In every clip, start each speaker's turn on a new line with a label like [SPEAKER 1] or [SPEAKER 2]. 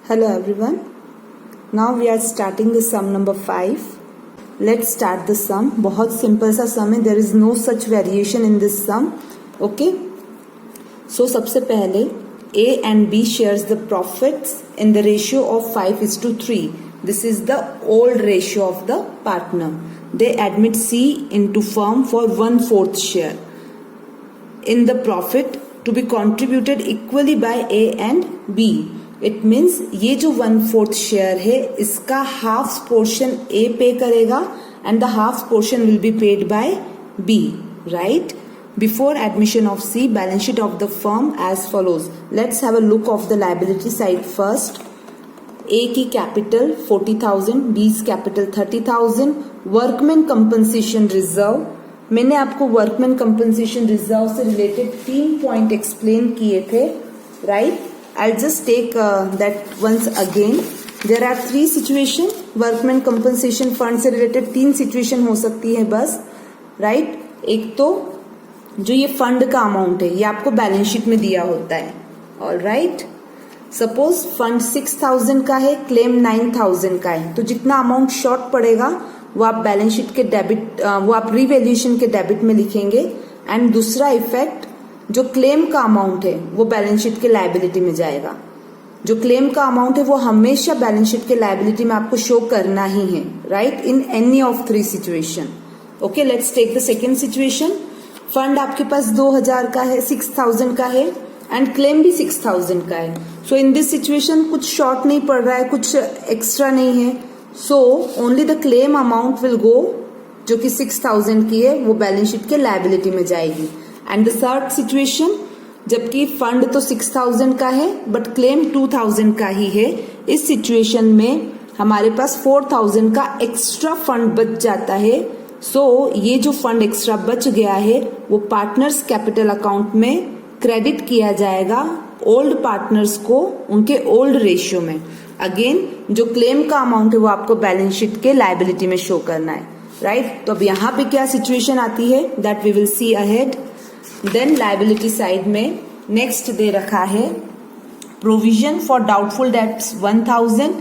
[SPEAKER 1] Hello everyone. Now we are starting the sum number 5. Let's start the sum. बहुत simple सा sum है. There is no such variation in this sum. Okay. So सबसे पहले A and B shares the profits in the ratio of 5:3. This is the old ratio of the partner. They admit C into firm for 1/4 share in the profit to be contributed equally by A and B. It means ये जो 1/4 share है इसका half portion A pay करेगा and the half portion will be paid by B. Right. Before admission of C, balance sheet of the firm as follows. Let's have a look of the liability side first. A की capital 40,000, B capital 30,000. Workman compensation reserve. मैंने आपको workman compensation reserve से related 3 point explain किए थे. Right. I'll just take that once again. There are 3 situation. Workman compensation fund से related 3 situation हो सकती है बस. राइट. एक तो जो ये फंड का अमाउंट है ये आपको बैलेंस शीट में दिया होता है. All right. सपोज फंड 6,000 का है, क्लेम 9,000 का है, तो जितना अमाउंट शॉर्ट पड़ेगा वो आप बैलेंस शीट के डेबिट, वो आप रिवैल्यूएशन के डेबिट में लिखेंगे. एंड दूसरा इफेक्ट, जो क्लेम का अमाउंट है वो बैलेंस शीट के लायबिलिटी में जाएगा. जो क्लेम का अमाउंट है वो हमेशा बैलेंस शीट के लायबिलिटी में आपको शो करना ही है. Right. In any of 3 situation. Okay. Let's take the second situation. Fund आपके पास 2,000 का है, 6,000 का है एंड क्लेम भी 6,000 का है. सो इन दिस सिचुएशन कुछ शॉर्ट नहीं पड़ रहा है, कुछ एक्स्ट्रा नहीं है. So only the claim amount will go, जो कि 6,000 की है वो बैलेंस शीट के लायबिलिटी में जाएगी. एंड द थर्ड सिचुएशन, जबकि फंड तो 6,000 का है बट क्लेम 2,000 का ही है. इस सिचुएशन में हमारे पास 4,000 का एक्स्ट्रा फंड बच जाता है. सो ये जो फंड एक्स्ट्रा बच गया है वो पार्टनर्स कैपिटल अकाउंट में क्रेडिट किया जाएगा ओल्ड पार्टनर्स को उनके ओल्ड रेशियो में. अगेन जो क्लेम का अमाउंट है वो आपको बैलेंस शीट के लायबिलिटी में शो करना है. राइट. तो अब यहाँ पे क्या सिचुएशन आती है that we will see ahead. Then liability side में नेक्स्ट दे रखा है provision for doubtful debts 1,000,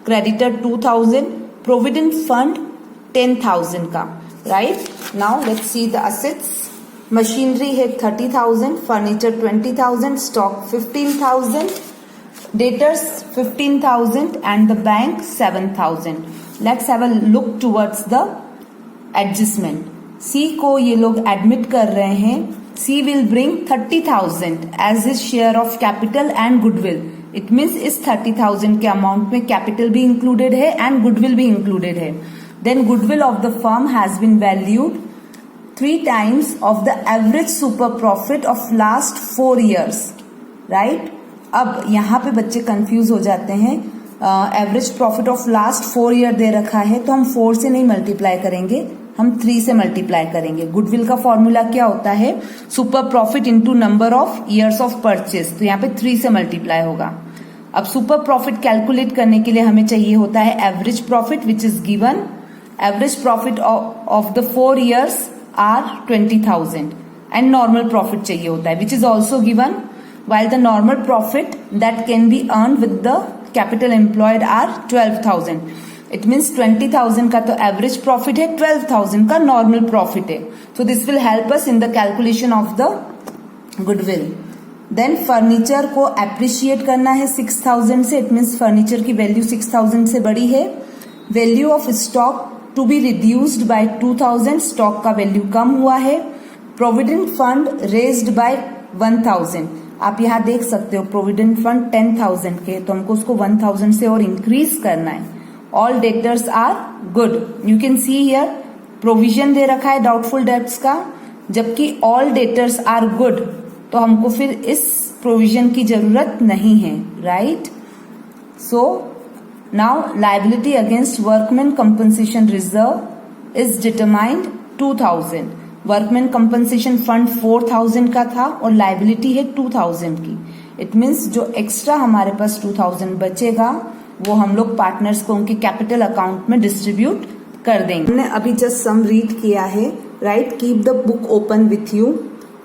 [SPEAKER 1] creditor 2,000, provident fund 10,000 का. Right. Now let's see the assets. Machinery है 30,000, furniture 20,000, stock 15,000, debtors 15,000 and the bank 7,000. Let's have a look towards the adjustment. C को ये लोग admit कर रहे हैं. C will bring 30,000 as his share of capital and goodwill. It means इस 30,000 के amount में कैपिटल भी इंक्लूडेड है एंड गुडविल भी इंक्लूडेड है. Then goodwill of the firm has been valued 3 times of the average super profit of last 4 years. Right? अब यहाँ पे बच्चे कंफ्यूज हो जाते हैं. Average profit of last 4 year दे रखा है तो हम 4 से नहीं मल्टीप्लाई करेंगे, हम 3 से मल्टीप्लाई करेंगे. गुडविल का फॉर्मूला क्या होता है? Super profit into number of years of purchase. तो यहाँ पे 3 से मल्टीप्लाई होगा. अब सुपर प्रॉफिट कैलकुलेट करने के लिए हमें चाहिए होता है average profit which is given. Average profit of the 4 years are 20,000 and normal profit चाहिए होता है which is also given. while the normal profit that can be earned with the capital employed are 12,000. It means 20,000 का तो average profit है, 12,000 का normal profit है. So this will help us in the calculation of the goodwill. Then furniture को appreciate करना है 6,000 से. It means furniture की वैल्यू 6,000 से बड़ी है. Value of stock to be reduced by 2,000. Stock का वैल्यू कम हुआ है. Provident fund raised by 1,000. आप यहाँ देख सकते हो प्रोविडेंट फंड 10,000 के, तो हमको उसको 1,000 से और इंक्रीज करना है. All debtors are good. You can see here provision दे रखा है डाउटफुल डेट्स का, जबकि ऑल डेटर्स आर गुड, तो हमको फिर इस प्रोविजन की जरूरत नहीं है. Right. So now liability against workman compensation reserve is determined 2,000. Workman compensation fund 4,000 का था और लायबिलिटी है 2,000 की. इट मीन्स जो एक्स्ट्रा हमारे पास 2,000 बचेगा वो हम लोग पार्टनर्स को उनके कैपिटल अकाउंट में डिस्ट्रीब्यूट कर देंगे. हमने अभी जस्ट सम रीड किया है. Right. Keep the book open with you.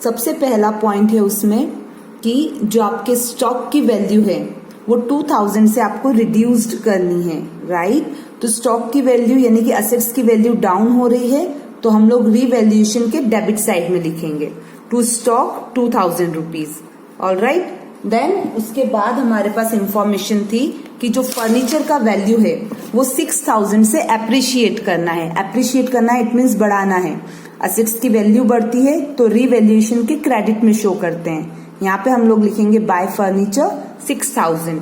[SPEAKER 1] सबसे पहला पॉइंट है उसमें कि जो आपके स्टॉक की वैल्यू है वो 2000 से आपको रिड्यूस्ड करनी है, राइट। तो स्टॉक की वैल्यू यानी कि असेट्स की वैल्यू डाउन हो रही है, तो हम लोग रीवैल्यूएशन के डेबिट साइड में लिखेंगे to stock 2000 rupees. All right, then उसके बाद हमारे पास इंफॉर्मेशन थी कि जो फर्नीचर का वैल्यू है वो 6000 से अप्रिशिएट करना है। अप्रिशिएट करना है इट मीन्स बढ़ाना है। असेट्स की वैल्यू बढ़ती है तो रीवैल्यूएशन के क्रेडिट में शो करते हैं। यहाँ पे हम लोग लिखेंगे by furniture 6000।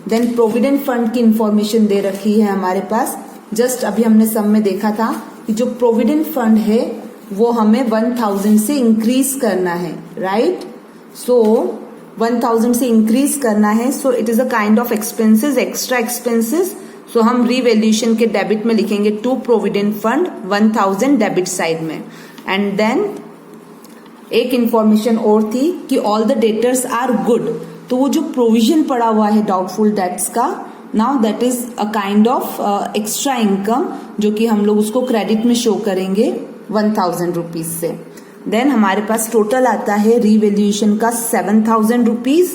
[SPEAKER 1] Then provident fund की इंफॉर्मेशन दे रखी है हमारे पास। जस्ट अभी हमने सम में देखा था कि जो प्रोविडेंट फंड है वो हमें 1000 से इंक्रीज करना है, राइट। सो 1000 से इंक्रीज करना है, so it is a kind of expenses, extra expenses. So हम रीवैल्यूएशन के डेबिट में लिखेंगे to provident fund 1000 debit side में। एंड देन एक इंफॉर्मेशन और थी कि all the debtors are good. तो वो जो प्रोविजन पड़ा हुआ है डाउटफुल डेट्स का, now that is a kind of extra income जो कि हम लोग उसको क्रेडिट में शो करेंगे 1000 रुपीज से। देन हमारे पास टोटल आता है रीवैल्यूएशन का 7000 रुपीज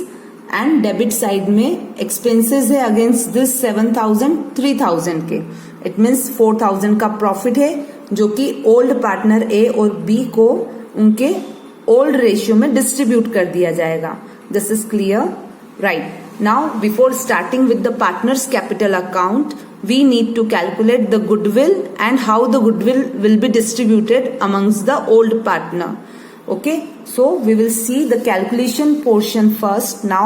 [SPEAKER 1] एंड डेबिट साइड में एक्सपेंसेस है अगेंस्ट दिस 7000 3000 के। इट मीन्स 4000 का प्रॉफिट है जो कि ओल्ड पार्टनर ए और बी को उनके ओल्ड रेशियो में डिस्ट्रीब्यूट कर दिया जाएगा। This is clear, right. Now before starting with the partners capital account we need to calculate the goodwill and how the goodwill will be distributed amongst the old partner. Okay, so we will see the calculation portion first. Now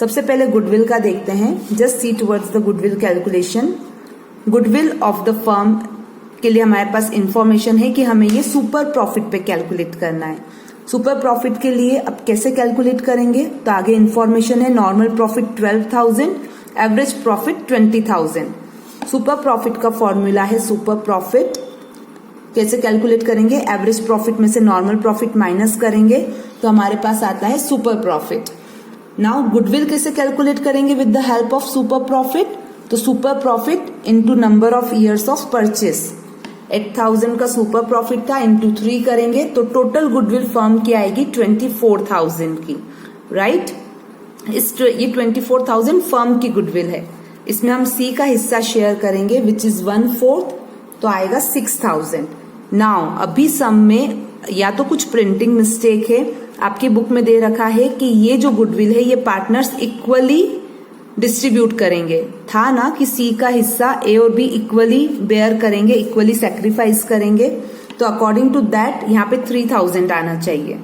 [SPEAKER 1] सबसे पहले goodwill का देखते हैं। just see towards the goodwill calculation. goodwill of the firm के लिए हमारे पास information है कि हमें ये सुपर प्रॉफिट पे कैलकुलेट करना है। सुपर प्रॉफिट के लिए अब कैसे कैलकुलेट करेंगे, तो आगे इंफॉर्मेशन है normal profit 12,000, average profit 20,000। Super profit का फॉर्मूला है सुपर प्रॉफिट। कैसे कैलकुलेट करेंगे, एवरेज प्रॉफिट में से नॉर्मल प्रॉफिट माइनस करेंगे तो हमारे पास आता है सुपर प्रॉफिट। नाउ गुडविल कैसे कैलकुलेट करेंगे with the help of super profit, तो super profit into number of years of purchase. 8000 का सुपर प्रॉफिट था, इंटू 3 करेंगे तो टोटल गुडविल फर्म की आएगी 24,000 की, राइट। ये 24,000 फर्म की गुडविल है। इसमें हम सी का हिस्सा शेयर करेंगे विच इज 1/4, तो आएगा 6000। नाउ अभी सम में या तो कुछ प्रिंटिंग मिस्टेक है, आपकी बुक में दे रखा है कि ये जो गुडविल है ये पार्टनर्स इक्वली डिस्ट्रीब्यूट करेंगे। था ना कि सी का हिस्सा ए और बी इक्वली बेयर करेंगे, इक्वली सेक्रीफाइस करेंगे, तो अकॉर्डिंग टू दैट यहाँ पे 3000 आना चाहिए,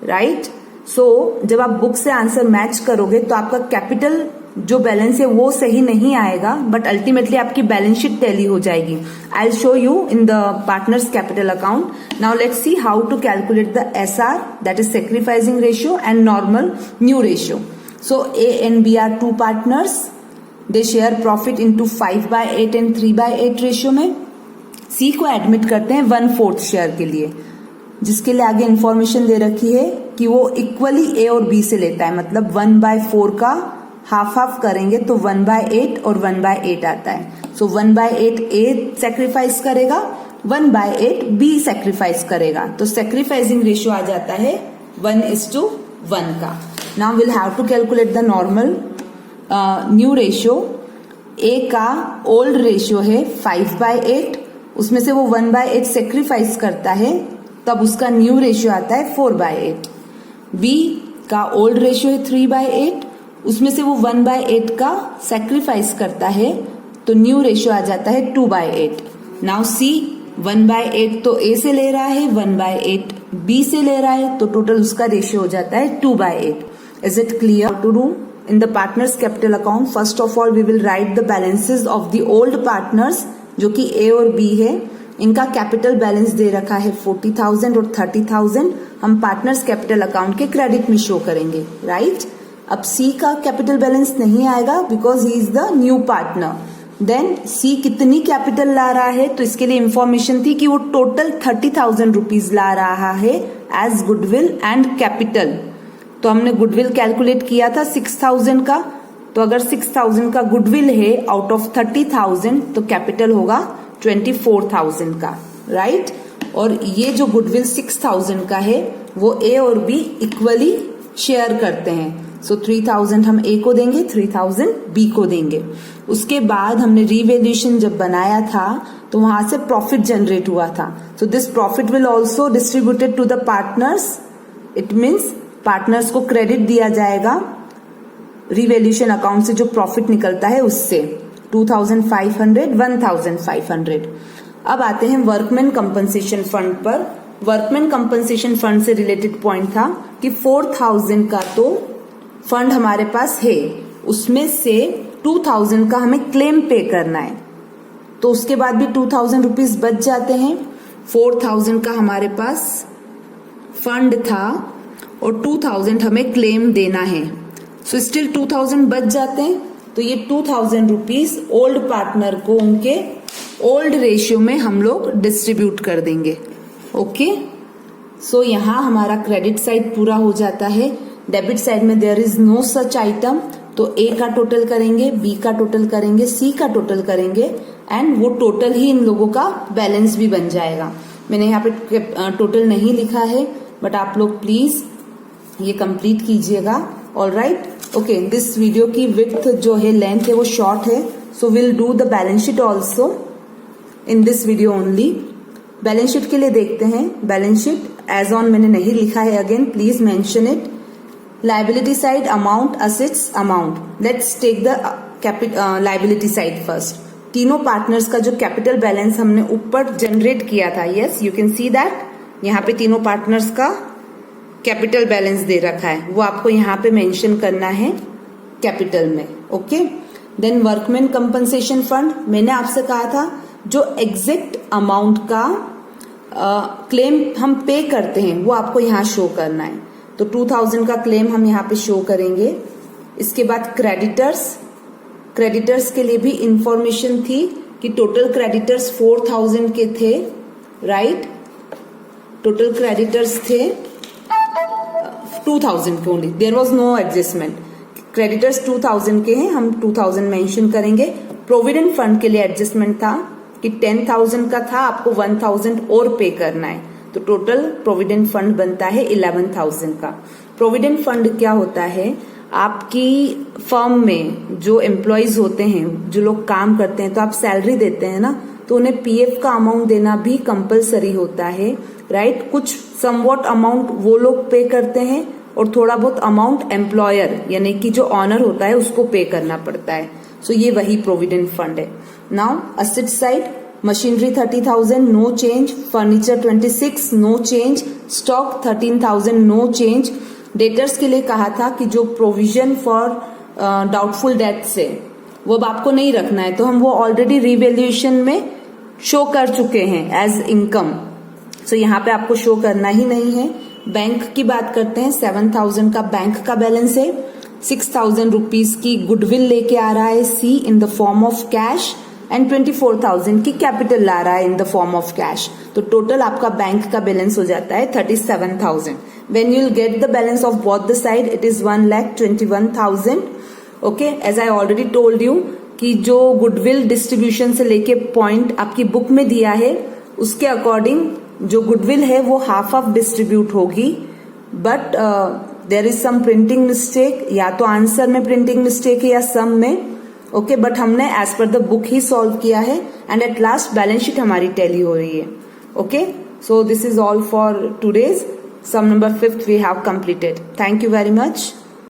[SPEAKER 1] राइट। सो जब आप बुक से आंसर मैच करोगे तो आपका कैपिटल जो बैलेंस है वो सही नहीं आएगा, बट अल्टीमेटली आपकी बैलेंस शीट टैली हो जाएगी। I will show you in the partners capital account. Now let's see how to calculate the SR, that is sacrificing ratio and normal new ratio. So A and B are two partners. They share profit into 5/8 and 3/8 ratio में। C को admit करते हैं 1/4 share के लिए, जिसके लिए आगे information दे रखी है कि वो इक्वली A और B से लेता है, मतलब 1/4 का हाफ हाफ करेंगे तो 1/8 और 1/8 आता है। सो 1/8 A सेक्रीफाइस करेगा, 1/8 B सेक्रीफाइस करेगा, तो सेक्रीफाइसिंग रेशियो आ जाता है 1:1 का। Now we'll have to calculate the normal new ratio. A का old ratio है 5/8, उसमें से वो 1/8 सेक्रीफाइस करता है, तब उसका न्यू रेशियो आता है 4/8। B का ओल्ड रेशियो है 3/8, उसमें से वो 1/8 का सेक्रीफाइस करता है, तो न्यू रेशियो आ जाता है 2/8। नाउ C 1/8 तो A से ले रहा है, 1/8 B से ले रहा है, तो टोटल उसका रेशियो हो जाता है 2/8। Is it clear? To do in the partners capital account, first of all we will write the balances of the old partners जो कि A और B है। इनका कैपिटल बैलेंस दे रखा है 40,000 और 30,000, हम पार्टनर्स कैपिटल अकाउंट के क्रेडिट में शो करेंगे, राइट। अब C का कैपिटल बैलेंस नहीं आएगा because he is the new partner. Then C कितनी कैपिटल ला रहा है, तो इसके लिए इंफॉर्मेशन थी कि वो टोटल 30,000 रुपीज ला रहा है एज गुडविल एंड कैपिटल। तो हमने गुडविल कैलकुलेट किया था 6000 का, तो अगर 6000 का गुडविल है आउट ऑफ 30,000 तो कैपिटल होगा 24,000 का, राइट। और ये जो गुडविल 6000 का है वो A और B इक्वली शेयर करते हैं, सो 3000 हम ए को देंगे, 3000 बी को देंगे। उसके बाद हमने रीवैल्यूएशन जब बनाया था तो वहां से प्रॉफिट जनरेट हुआ था। So this profit will also distributed to the partners. It means partners को क्रेडिट दिया जाएगा रीवैल्यूएशन अकाउंट से जो प्रॉफिट निकलता है उससे 2500, 1500। अब आते हैं वर्कमैन कंपनसेशन फंड पर। वर्कमैन कंपनसेशन फंड से रिलेटेड पॉइंट था कि 4000 का तो फंड हमारे पास है, उसमें से 2000 का हमें क्लेम पे करना है, तो उसके बाद भी 2000 रुपीज बच जाते हैं। 4000 का हमारे पास फंड था और 2000 हमें क्लेम देना है, सो स्टिल 2000 बच जाते हैं। तो ये 2000 रुपीज ओल्ड पार्टनर को उनके ओल्ड रेशियो में हम लोग डिस्ट्रीब्यूट कर देंगे। ओके, सो यहाँ हमारा क्रेडिट साइड पूरा हो जाता है। डेबिट साइड में there is no such item, तो ए का टोटल करेंगे, बी का टोटल करेंगे, सी का टोटल करेंगे एंड वो टोटल ही इन लोगों का बैलेंस भी बन जाएगा। मैंने यहाँ पे टोटल नहीं लिखा है, बट आप लोग प्लीज ये कंप्लीट कीजिएगा। ऑलराइट, ओके, दिस वीडियो की विड्थ जो है, लेंथ है, वो शॉर्ट है, so will do the balance sheet also in this video only. Balance sheet के लिए देखते हैं। बैलेंस शीट एज ऑन मैंने नहीं लिखा है, again please mention it. Liability side amount, assets amount. Let's take the liability side first. तीनों partners का जो कैपिटल बैलेंस हमने ऊपर जनरेट किया था, yes you can see that यहाँ पे तीनों पार्टनर्स का कैपिटल बैलेंस दे रखा है, वो आपको यहाँ पे मेंशन करना है कैपिटल में। Okay, then workman compensation fund, मैंने आपसे कहा था जो एग्जैक्ट अमाउंट का क्लेम हम पे करते हैं वो आपको यहाँ शो करना है, तो 2000 का क्लेम हम यहाँ पे शो करेंगे। इसके बाद क्रेडिटर्स, क्रेडिटर्स के लिए भी इंफॉर्मेशन थी कि टोटल क्रेडिटर्स 4000 के थे, राइट। टोटल क्रेडिटर्स थे 2000 के only, there was no adjustment. Creditors 2000 के हैं, हम 2000 मेंशन करेंगे। प्रोविडेंट फंड के लिए एडजस्टमेंट था कि 10,000 का था, आपको 1000 और पे करना है, तो टोटल प्रोविडेंट फंड बनता है 11,000 का। प्रोविडेंट फंड क्या होता है, आपकी फर्म में जो एम्प्लॉयज होते हैं, जो लोग काम करते हैं, तो आप सैलरी देते हैं ना, तो उन्हें पीएफ का अमाउंट देना भी कंपलसरी होता है, राइट। कुछ समवॉट अमाउंट वो लोग पे करते हैं और थोड़ा बहुत अमाउंट एम्प्लॉयर यानी कि जो ऑनर होता है उसको पे करना पड़ता है। सो ये वही प्रोविडेंट फंड है। Now asset side, machinery 30,000 no change, furniture 26 no change, stock 13,000 no change. Debtors के लिए कहा था कि जो प्रोविजन फॉर डाउटफुल डेट्स है वो अब आपको नहीं रखना है, तो हम वो ऑलरेडी रिवैल्यूएशन में शो कर चुके हैं एज इनकम, सो यहाँ पे आपको शो करना ही नहीं है। बैंक की बात करते हैं, 7000 का बैंक का बैलेंस है, 6000 रुपीज की गुडविल लेके आ रहा है C in the form of cash and 24,000 की कैपिटल ला रहा है in the form of cash, तो टोटल आपका बैंक का बैलेंस हो जाता है 37,000। When you will get the balance of both the side, it is 1,21,000. Okay, as I already told you कि जो गुडविल डिस्ट्रीब्यूशन से लेके पॉइंट आपकी बुक में दिया है उसके अकॉर्डिंग जो गुडविल है वो हाफ ऑफ डिस्ट्रीब्यूट होगी, but there is some printing mistake, या तो आंसर में प्रिंटिंग मिस्टेक है या सम में। ओके, बट हमने एज पर द बुक ही सॉल्व किया है and at last balance sheet हमारी टैली हो रही है। Okay, so this is all for today's. Sum number 5th we have completed. Thank you very much.